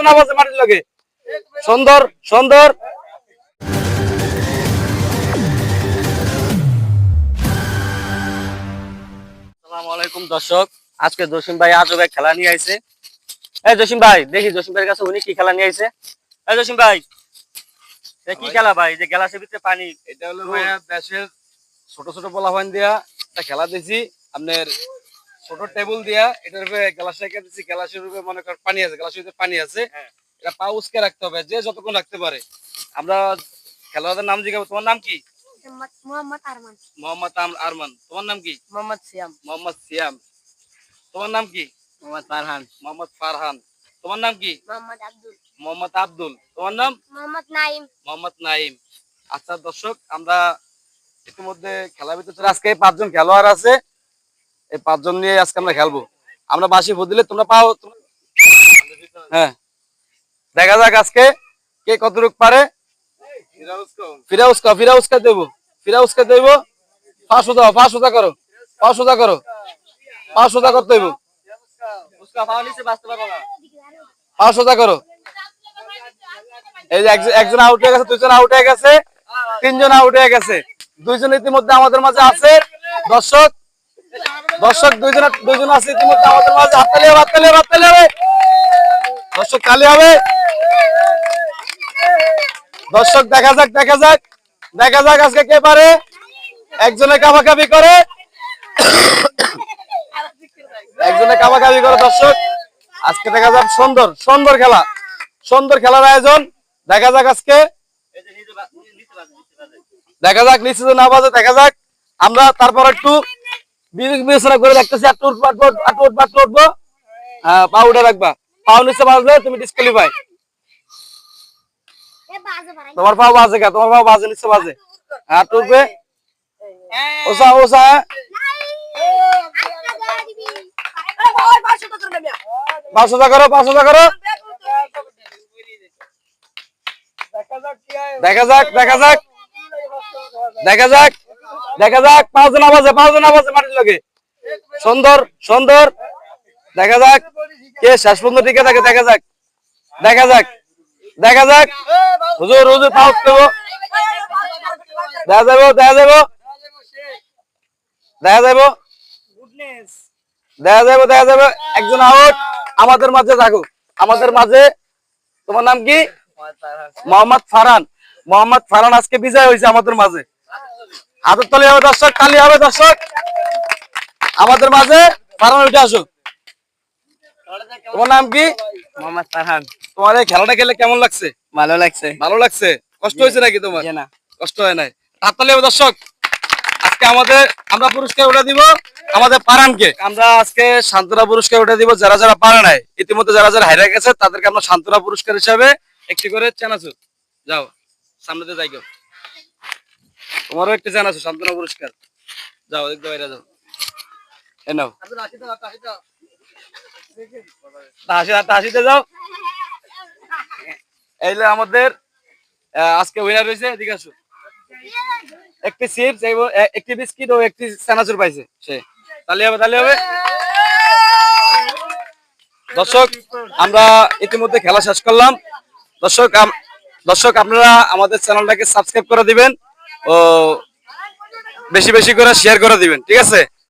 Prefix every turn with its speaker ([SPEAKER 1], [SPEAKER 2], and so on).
[SPEAKER 1] মাটির লগে সুন্দর সুন্দর। আসসালামু আলাইকুম দর্শক, আজকে জসিম ভাই আজব এক খেলা নিয়ে আইছে। এই জসিম ভাই, দেখি জসিম ভাইয়ের কাছে উনি কি খেলা নিয়ে আইছে। এই জসিম ভাই, কি খেলা ভাই? যে গ্লাসের ভিতরে পানি,
[SPEAKER 2] এটা হলো ভাইয়া দেশের ছোট ছোট পোলাপান দিয়া একটা খেলা দিছি। আপনার ছোট টেবিল দিয়া এটার উপরে গ্লাস রেখে দিছি, গ্লাসের উপরে মনে করেন পানি আছে, গ্লাসের ভিতরে পানি আছে, এটা পা উচকে রাখতে হবে, যে যতক্ষণ রাখতে পারে। আমরা খেলোয়াড়দের নাম জিজ্ঞাসা, তোমার নাম কি?
[SPEAKER 3] মোহাম্মদ আরমান।
[SPEAKER 2] মোহাম্মদ আরমান। তোমার নাম কি?
[SPEAKER 3] মোহাম্মদ সিয়াম।
[SPEAKER 2] মোহাম্মদ সিয়াম। তোমার নাম কি?
[SPEAKER 3] মোহাম্মদ ফারহান।
[SPEAKER 2] মোহাম্মদ ফারহান। তোমার নাম কি?
[SPEAKER 3] মোহাম্মদ আব্দুল।
[SPEAKER 2] মোহাম্মদ আব্দুল। তোমার নাম?
[SPEAKER 3] মোহাম্মদ নাইম।
[SPEAKER 2] মোহাম্মদ নাইম। আচ্ছা দর্শক, আমরা ইতিমধ্যে খেলার ভিতরে আজকে 5 জন খেলোয়াড় আছে, এই 5 জন নিয়ে আজকে আমরা খেলবো। আমরা বাঁশি দিলে তোমরা পাও। হ্যাঁ, দেখা যাক আজকে কে কতটুক পারে। ফিরাউসকা দেবো, ফিরাউসকা দেবো। পাঁচশো দাও, 500 করো, 500 করো, 500 করতে দেবো, 500 করো। এই যে একজন আউট হয়ে গেছে, 2 জন আউট হয়ে গেছে, 3 জন আউট হয়ে গেছে, 2 জন ইতিমধ্যে আমাদের মাঝে আছে। দর্শক দর্শক 2 জন আছে ইতিমধ্যে আমাদের মাঝে। হাততালি হবে, হাততালি হবে, হাততালি হবে দর্শক, তালি হবে দর্শক। দেখা যাক দেখা যাক দেখা যাক আজকে কে পারে। একজনে কাবাকাবি করে, একজনে কাবাকাবি করে। দর্শক আজকে দেখা যাক সুন্দর সুন্দর খেলা, সুন্দর খেলার আয়োজন। দেখা যাক আজকে, দেখা যাক নিচে না বাজে, দেখা যাক। আমরা তারপর একটু বিবেচনা করে দেখতেছি। একটু উঠবো, হ্যাঁ, পা উঠে রাখবা। পাও নিচে বাজলে তুমি ডিসকোয়ালিফাই। তোমার পাও বাজে কা? তোমার পাও বাজে, নিচে বাজে। হ্যাঁ, উঠবে। ওসা ওসা 500 করো, 500 করো। দেখা যাক দেখা যাক দেখা যাক দেখা যাক। 5 জন আওয়াজে, 5 জন আওয়াজে মাটির লগে সুন্দর সুন্দর। দেখা যাক কে শেষ পর্যন্ত টিকে থাকে। দেখা যাক দেখা যাক দেখা যাক। হুজুর হুজুর পাউট দেবো, দেখা যাবো দেখা যাবো দেখা যাবো দেখা যাবো দেখা যাবো। একজন আউট আমাদের মাঝে থাকো, আমাদের মাঝে। তোমার নাম কি? মোহাম্মদ ফারহান। মোহাম্মদ ফারহান আজকে বিজয় হয়েছে আমাদের মাঝে। হাতের তালি হবে দর্শক, তালি হবে দর্শক। আমাদের মাঝে ফারহান উঠে আসো। তোমার নাম কি?
[SPEAKER 3] মোহাম্মদ ফারহান।
[SPEAKER 2] তোমার এই খেলাটা খেলে কেমন লাগছে?
[SPEAKER 3] ভালো লাগছে।
[SPEAKER 2] ভালো লাগছে? কষ্ট হয়েছে নাকি তোমার?
[SPEAKER 3] না,
[SPEAKER 2] কষ্ট হয় নাই। হাততালি হবে দর্শক। আজকে আমরা পুরস্কার উঠে দিব আমাদের ফারহানকে। আমরা আজকে সান্ত্বনা পুরস্কার উঠে দিব যারা যারা পারে নাই। ইতিমধ্যে যারা যারা হারিয়ে গেছে তাদেরকে আমরা সান্ত্বনা পুরস্কার হিসাবে একটি করে চানাচুর। যাও সামনেতে যাই, তোমারও একটি চানাচুর সান্ত্বনা পুরস্কার। যাও একদম বাইরে যাও, এ নাও। হাসিতে যাও। এইলে আমাদের আজকে উইনার হয়েছে। এদিকে আসো। একটি চিপস, একটি বিস্কিট ও একটি চানাচুর পাইছে সে। তালি হবে, তালি হবে দর্শক। আমরা ইতিমধ্যে খেলা শেষ করলাম। দর্শক আপনারা আমাদের চ্যানেলটাকে সাবস্ক্রাইব করে দিবেন ও বেশি বেশি করে শেয়ার করে দিবেন, ঠিক আছে?